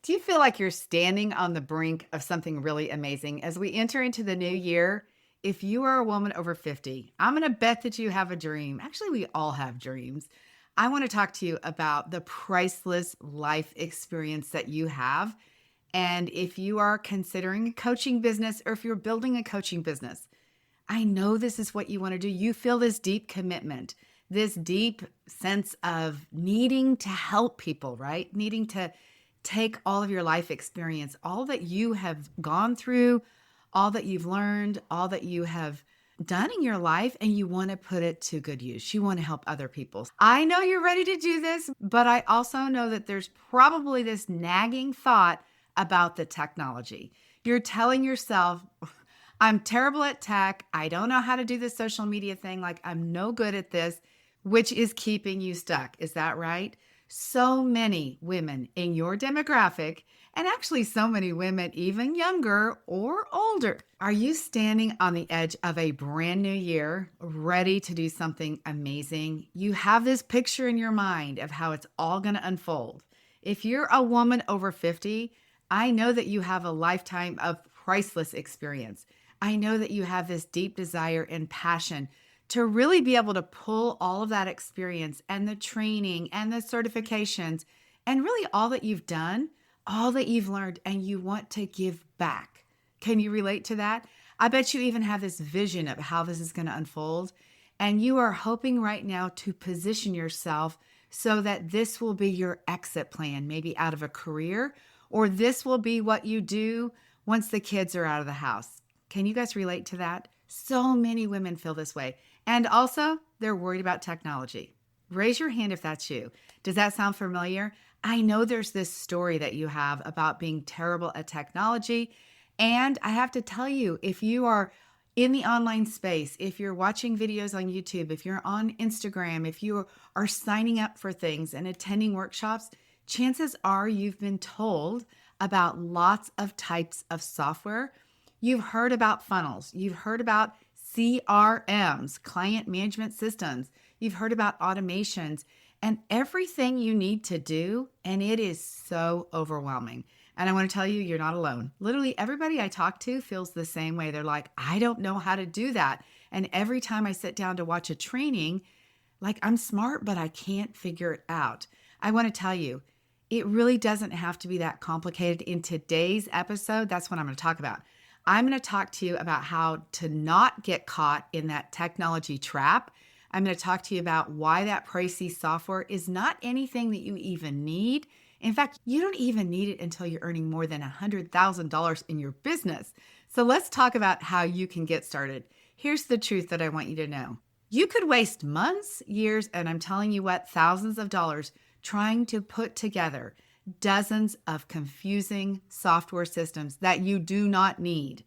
Do you feel like you're standing on the brink of something really amazing as we enter into the new year? If you are a woman over 50, I'm going to bet that you have a dream. Actually, we all have dreams. I want to talk to you about the priceless life experience that you have. And if you are considering a coaching business or if you're building a coaching business, I know this is what you want to do. You feel this deep commitment, this deep sense of needing to help people, right? Needing to take all of your life experience, all that you have gone through, all that you've learned, all that you have done in your life, and you want to put it to good use. You want to help other people. I know you're ready to do this, but I also know that there's probably this nagging thought about the technology. You're telling yourself, I'm terrible at tech. I don't know how to do this social media thing. Like, I'm no good at this, which is keeping you stuck. Is that right? So many women in your demographic, and actually so many women even younger or older. Are you standing on the edge of a brand new year, ready to do something amazing? You have this picture in your mind of how it's all going to unfold. If you're a woman over 50, I know that you have a lifetime of priceless experience. I know that you have this deep desire and passion to really be able to pull all of that experience and the training and the certifications and really all that you've done, all that you've learned, and you want to give back. Can you relate to that? I bet you even have this vision of how this is going to unfold. And you are hoping right now to position yourself so that this will be your exit plan, maybe out of a career, or this will be what you do once the kids are out of the house. Can you guys relate to that? So many women feel this way. And also, they're worried about technology. Raise your hand if that's you. Does that sound familiar? I know there's this story that you have about being terrible at technology. And I have to tell you, if you are in the online space, if you're watching videos on YouTube, if you're on Instagram, if you are signing up for things and attending workshops, chances are you've been told about lots of types of software. You've heard about funnels. You've heard about CRMs, client management systems. You've heard about automations and everything you need to do. And it is so overwhelming. And I want to tell you, you're not alone. Literally everybody I talk to feels the same way. They're like, I don't know how to do that. And every time I sit down to watch a training, like, I'm smart, but I can't figure it out. I want to tell you, it really doesn't have to be that complicated. In today's episode, that's what I'm going to talk about. I'm going to talk to you about how to not get caught in that technology trap. I'm going to talk to you about why that pricey software is not anything that you even need. In fact, you don't even need it until you're earning more than $100,000 in your business. So let's talk about how you can get started. Here's the truth that I want you to know. You could waste months, years, and I'm telling you what, thousands of dollars trying to put together dozens of confusing software systems that you do not need.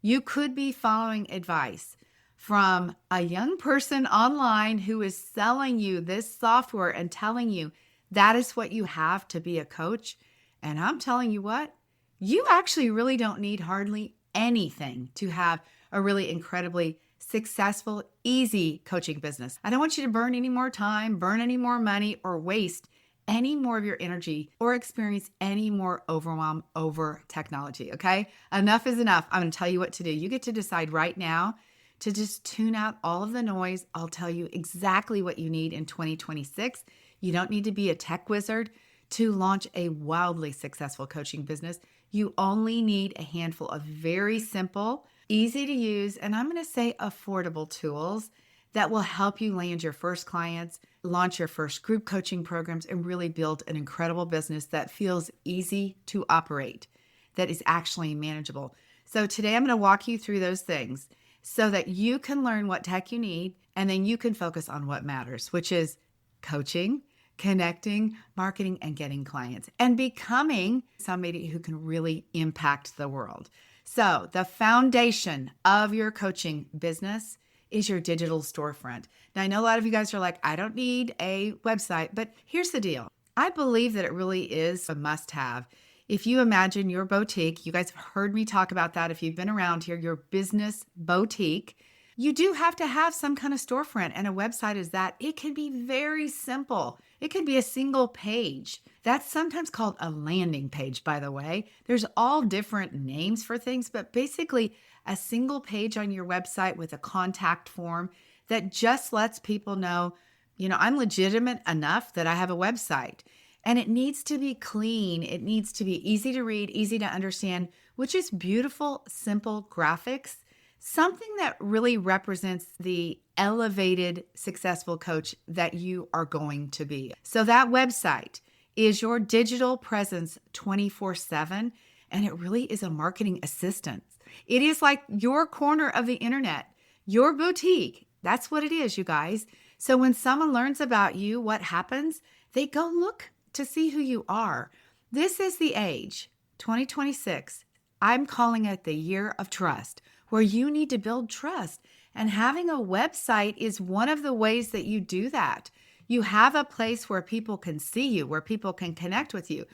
You could be following advice from a young person online who is selling you this software and telling you that is what you have to be a coach. And I'm telling you what, you actually really don't need hardly anything to have a really incredibly successful, easy coaching business. I don't want you to burn any more time, burn any more money, or waste any more of your energy or experience any more overwhelm over technology, okay? Enough is enough. I'm going to tell you what to do. You get to decide right now to just tune out all of the noise. I'll tell you exactly what you need in 2026. You don't need to be a tech wizard to launch a wildly successful coaching business. You only need a handful of very simple, easy to use, and I'm going to say affordable tools that will help you land your first clients, launch your first group coaching programs, and really build an incredible business that feels easy to operate, that is actually manageable. So today I'm going to walk you through those things so that you can learn what tech you need, and then you can focus on what matters, which is coaching, connecting, marketing, and getting clients, and becoming somebody who can really impact the world. So the foundation of your coaching business is your digital storefront. Now, I know a lot of you guys are like, I don't need a website, but here's the deal. I believe that it really is a must-have. If you imagine your boutique, you guys have heard me talk about that. If you've been around here, your business boutique, You do have to have some kind of storefront, and a website is that. It can be very simple. It could be a single page. That's sometimes called a landing page, by the way. There's all different names for things, but basically a single page on your website with a contact form that just lets people know, I'm legitimate enough that I have a website. And it needs to be clean. It needs to be easy to read, easy to understand, which is beautiful, simple graphics, something that really represents the elevated, successful coach that you are going to be. So that website is your digital presence 24/7, and it really is a marketing assistant. It is like your corner of the internet, your boutique. That's what it is, you guys. So when someone learns about you, what happens? They go look to see who you are. This is the age, 2026. I'm calling it the year of trust, where you need to build trust. And having a website is one of the ways that you do that. You have a place where people can see you, where people can connect with you,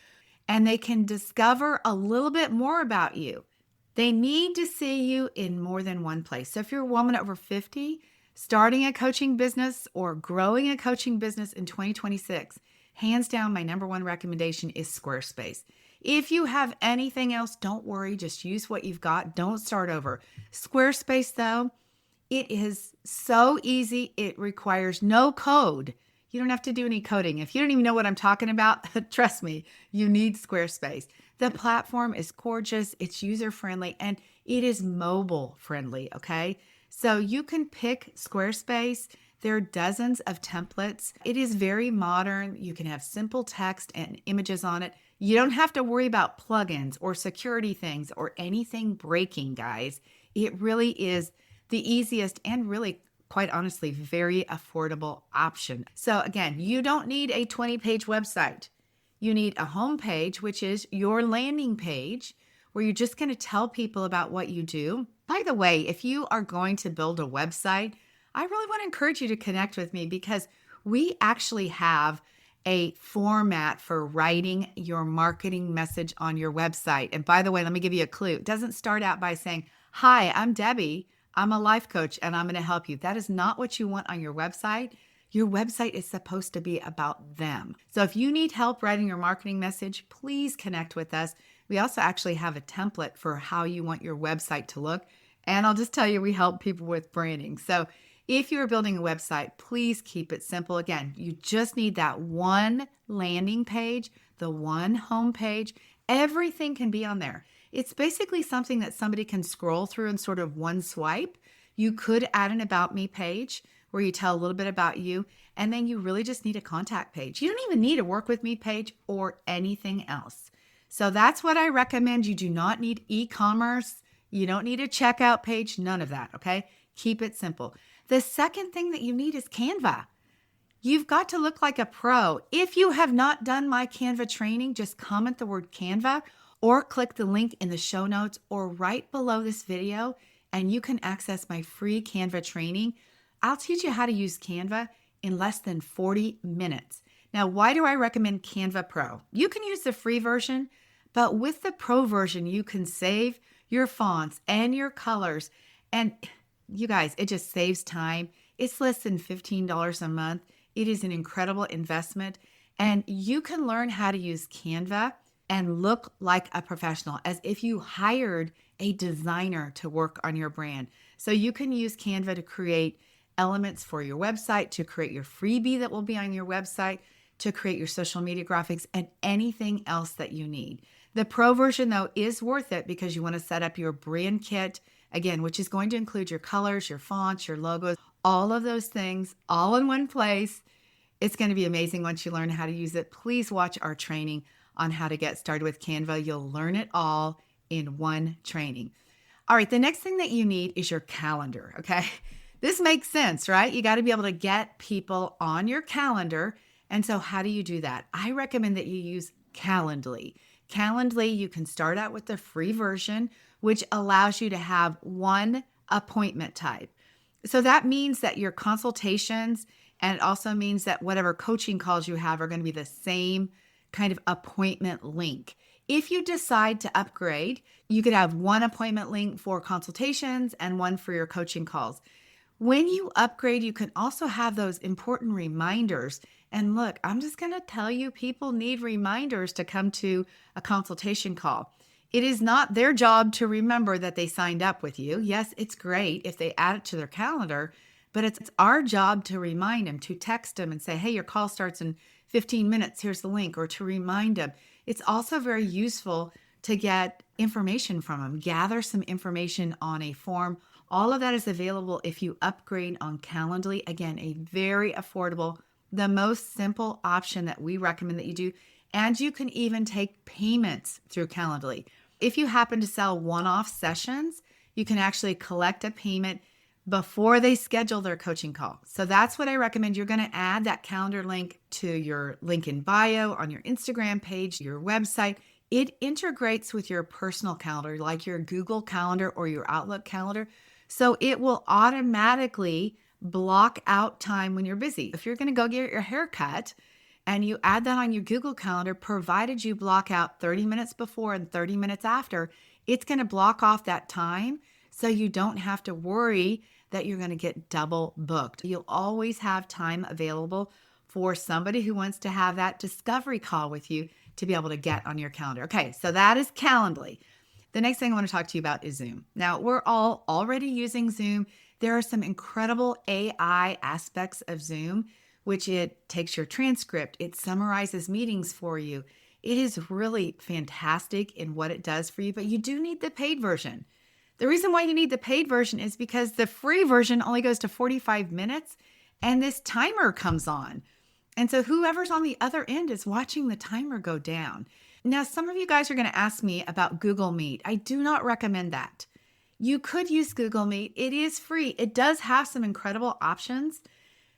and they can discover a little bit more about you. They need to see you in more than one place. So if you're a woman over 50, starting a coaching business or growing a coaching business in 2026, hands down, my number one recommendation is Squarespace. If you have anything else, don't worry. Just use what you've got. Don't start over. Squarespace, though, it is so easy. It requires no code. You don't have to do any coding. If you don't even know what I'm talking about, trust me, you need Squarespace. The platform is gorgeous. It's user-friendly, and it is mobile-friendly, okay? So you can pick Squarespace. There are dozens of templates. It is very modern. You can have simple text and images on it. You don't have to worry about plugins or security things or anything breaking, guys. It really is the easiest and really, quite honestly, very affordable option. So again, you don't need a 20-page website. You need a home page, which is your landing page, where you're just going to tell people about what you do. By the way, if you are going to build a website, I really want to encourage you to connect with me, because we actually have a format for writing your marketing message on your website. And by the way, let me give you a clue. It doesn't start out by saying, "Hi, I'm Debbie. I'm a life coach and I'm going to help you." That is not what you want on your website. Your website is supposed to be about them. So if you need help writing your marketing message, please connect with us. We also actually have a template for how you want your website to look. And I'll just tell you, we help people with branding. So if you're building a website, please keep it simple. Again, you just need that one landing page, the one home page. Everything can be on there. It's basically something that somebody can scroll through in sort of one swipe. You could add an About Me page where you tell a little bit about you, and then you really just need a contact page. You don't even need a Work With Me page or anything else. So that's what I recommend. You do not need e-commerce. You don't need a checkout page, none of that, okay? Keep it simple. The second thing that you need is Canva. You've got to look like a pro. If you have not done my Canva training, just comment the word Canva or click the link in the show notes or right below this video, and you can access my free Canva training. I'll teach you how to use Canva in less than 40 minutes. Now, why do I recommend Canva Pro? You can use the free version, but with the Pro version, you can save your fonts and your colors. And you guys, it just saves time. It's less than $15 a month. It is an incredible investment. And you can learn how to use Canva and look like a professional, as if you hired a designer to work on your brand. So you can use Canva to create elements for your website, to create your freebie that will be on your website, to create your social media graphics, and anything else that you need. The Pro version, though, is worth it because you want to set up your brand kit, again, which is going to include your colors, your fonts, your logos, all of those things, all in one place. It's going to be amazing once you learn how to use it. Please watch our training on how to get started with Canva. You'll learn it all in one training. All right, the next thing that you need is your calendar, okay? This makes sense, right? You got to be able to get people on your calendar. And so how do you do that? I recommend that you use Calendly. Calendly, you can start out with the free version, which allows you to have one appointment type. So that means that your consultations, and it also means that whatever coaching calls you have are going to be the same kind of appointment link. If you decide to upgrade, you could have one appointment link for consultations and one for your coaching calls. When you upgrade, you can also have those important reminders. And look, I'm just going to tell you, people need reminders to come to a consultation call. It is not their job to remember that they signed up with you. Yes, it's great if they add it to their calendar, but it's our job to remind them, to text them and say, hey, your call starts in 15 minutes. Here's the link, or to remind them. It's also very useful to get information from them, gather some information on a form. All of that is available if you upgrade on Calendly. Again, a very affordable, the most simple option that we recommend that you do. And you can even take payments through Calendly. If you happen to sell one-off sessions, you can actually collect a payment before they schedule their coaching call. So that's what I recommend. You're going to add that calendar link to your link in bio on your Instagram page, your website. It integrates with your personal calendar, like your Google Calendar or your Outlook calendar. So it will automatically block out time when you're busy. If you're going to go get your hair cut and you add that on your Google Calendar, provided you block out 30 minutes before and 30 minutes after, it's going to block off that time so you don't have to worry that you're going to get double booked. You'll always have time available for somebody who wants to have that discovery call with you to be able to get on your calendar. Okay, so that is Calendly. The next thing I want to talk to you about is Zoom. Now, we're all already using Zoom. There are some incredible AI aspects of Zoom, which it takes your transcript, it summarizes meetings for you. It is really fantastic in what it does for you, but you do need the paid version. The reason why you need the paid version is because the free version only goes to 45 minutes and this timer comes on. And so whoever's on the other end is watching the timer go down. Now, some of you guys are going to ask me about Google Meet. I do not recommend that. You could use Google Meet. It is free. It does have some incredible options.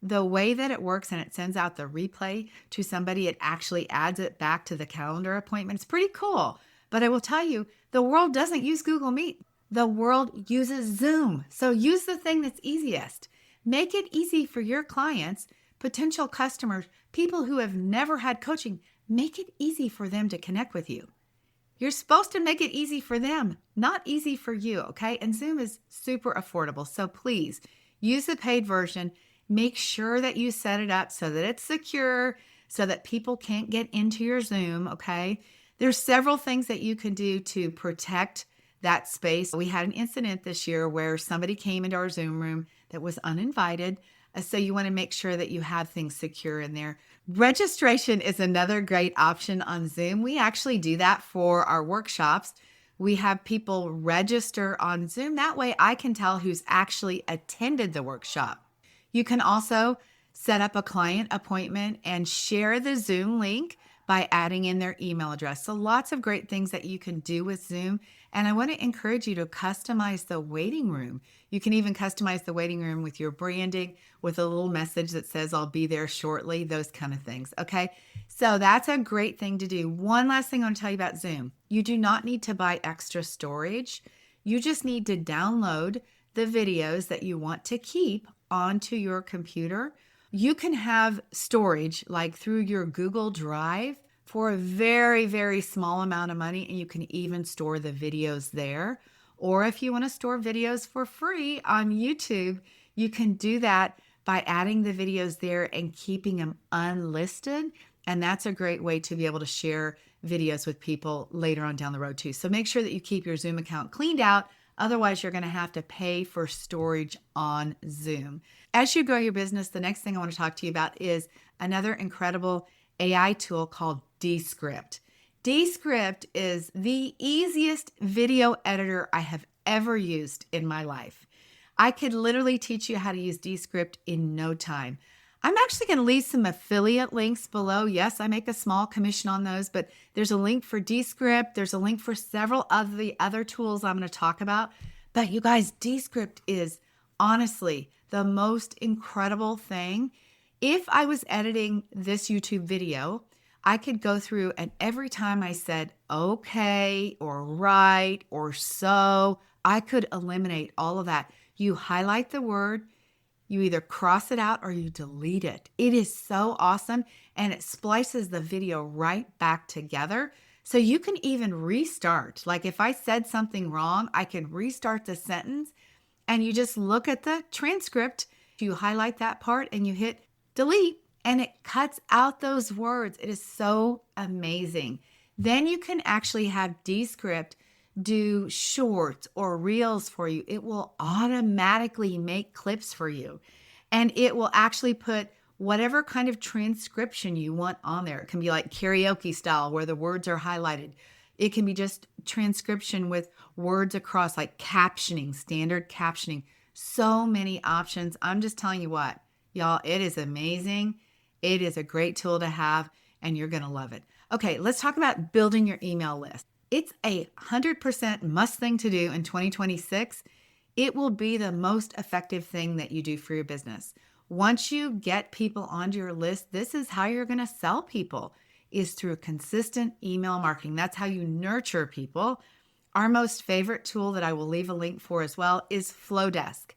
The way that it works and it sends out the replay to somebody, it actually adds it back to the calendar appointment. It's pretty cool. But I will tell you, the world doesn't use Google Meet. The world uses Zoom. So use the thing that's easiest. Make it easy for your clients, potential customers, people who have never had coaching. Make it easy for them to connect with you. You're supposed to make it easy for them, not easy for you, okay? And Zoom is super affordable. So please use the paid version. Make sure that you set it up so that it's secure, so that people can't get into your Zoom, okay? There's several things that you can do to protect that space. We had an incident this year where somebody came into our Zoom room that was uninvited. So you want to make sure that you have things secure in there. Registration is another great option on Zoom. We actually do that for our workshops. We have people register on Zoom. That way I can tell who's actually attended the workshop. You can also set up a client appointment and share the Zoom link by adding in their email address. So lots of great things that you can do with Zoom. And I want to encourage you to customize the waiting room. You can even customize the waiting room with your branding, with a little message that says, I'll be there shortly, those kind of things. Okay. So that's a great thing to do. One last thing I want to tell you about Zoom. You do not need to buy extra storage. You just need to download the videos that you want to keep onto your computer. You can have storage like through your Google Drive for a very, very small amount of money, and you can even store the videos there. Or if you want to store videos for free on YouTube, you can do that by adding the videos there and keeping them unlisted. And that's a great way to be able to share videos with people later on down the road too. So make sure that you keep your Zoom account cleaned out. Otherwise, you're going to have to pay for storage on Zoom. As you grow your business, the next thing I want to talk to you about is another incredible AI tool called Descript. Descript is the easiest video editor I have ever used in my life. I could literally teach you how to use Descript in no time. I'm actually going to leave some affiliate links below. Yes, I make a small commission on those, but there's a link for Descript. There's a link for several of the other tools I'm going to talk about. But you guys, Descript is honestly the most incredible thing. If I was editing this YouTube video, I could go through and every time I said okay or right or so, I could eliminate all of that. You highlight the word, you either cross it out or you delete it. It is so awesome, and it splices the video right back together. So you can even restart. Like if I said something wrong, I can restart the sentence and you just look at the transcript. You highlight that part and you hit delete, and it cuts out those words. It is so amazing. Then you can actually have Descript do shorts or reels for you. It will automatically make clips for you, and it will actually put whatever kind of transcription you want on there. It can be like karaoke style where the words are highlighted. It can be just transcription with words across, like captioning, standard captioning. So many options. I'm just telling you what, y'all, it is amazing. It is a great tool to have, and you're going to love it. Okay, let's talk about building your email list. It's 100% must thing to do in 2026. It will be the most effective thing that you do for your business. Once you get people onto your list, this is how you're going to sell people, is through consistent email marketing. That's how you nurture people. Our most favorite tool that I will leave a link for as well is Flowdesk.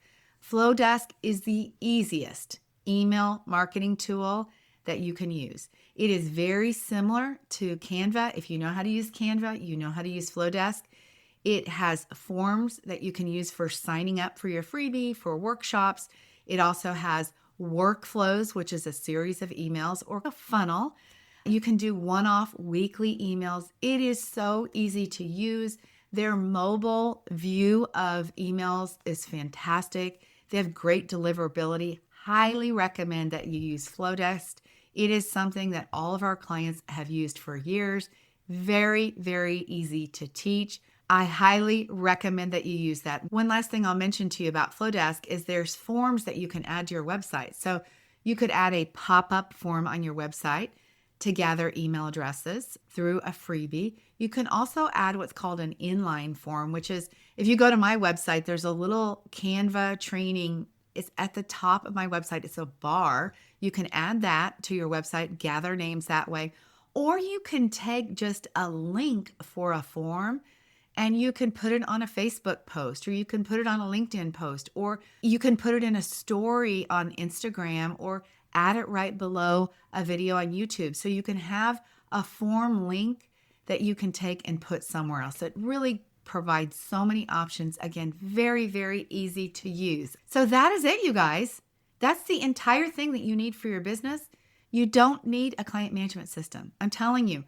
Flowdesk is the easiest email marketing tool that you can use. It is very similar to Canva. If you know how to use Canva, you know how to use Flowdesk. It has forms that you can use for signing up for your freebie, for workshops. It also has workflows, which is a series of emails, or a funnel. You can do one-off weekly emails. It is so easy to use. Their mobile view of emails is fantastic. They have great deliverability. Highly recommend that you use Flowdesk. It is something that all of our clients have used for years. Very, very easy to teach. I highly recommend that you use that. One last thing I'll mention to you about Flowdesk is there's forms that you can add to your website. So you could add a pop-up form on your website to gather email addresses through a freebie. You can also add what's called an inline form, which is, if you go to my website, there's a little Canva training. It's at the top of my website. It's a bar. You can add that to your website, gather names that way. Or you can take just a link for a form and you can put it on a Facebook post, or you can put it on a LinkedIn post, or you can put it in a story on Instagram, or add it right below a video on YouTube. So you can have a form link that you can take and put somewhere else. It really provides so many options. Again, very, very easy to use. So that is it, you guys. That's the entire thing that you need for your business. You don't need a client management system. I'm telling you,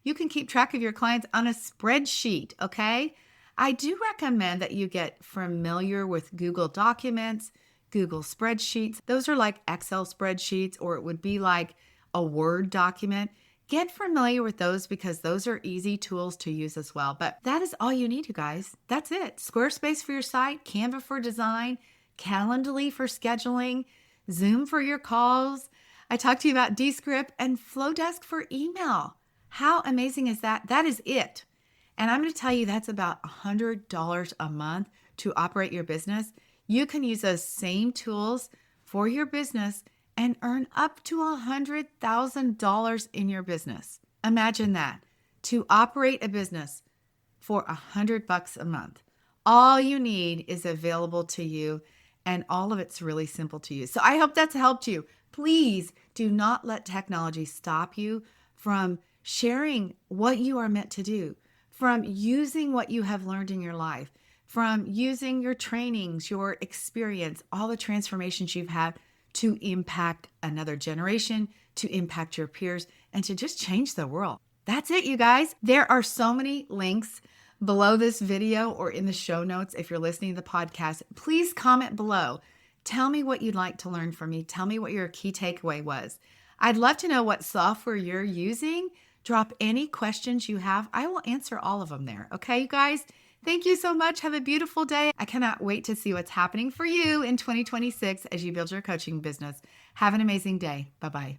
you can keep track of your clients on a spreadsheet, okay? I do recommend that you get familiar with Google Documents, Google Spreadsheets. Those are like Excel spreadsheets, or it would be like a Word document. Get familiar with those because those are easy tools to use as well. But that is all you need, you guys. That's it. Squarespace for your site, Canva for design, Calendly for scheduling, Zoom for your calls. I talked to you about Descript and Flowdesk for email. How amazing is that? That is it. And I'm going to tell you that's about $100 a month to operate your business. You can use those same tools for your business and earn up to $100,000 in your business. Imagine that. To operate a business for $100 a month. All you need is available to you, and all of it's really simple to use. So I hope that's helped you. Please do not let technology stop you from sharing what you are meant to do, from using what you have learned in your life, from using your trainings, your experience, all the transformations you've had to impact another generation, to impact your peers, and to just change the world. That's it, you guys. There are so many links below this video or in the show notes. If you're listening to the podcast, please comment below. Tell me what you'd like to learn from me. Tell me what your key takeaway was. I'd love to know what software you're using. Drop any questions you have. I will answer all of them there. Okay, you guys? Thank you so much. Have a beautiful day. I cannot wait to see what's happening for you in 2026 as you build your coaching business. Have an amazing day. Bye-bye.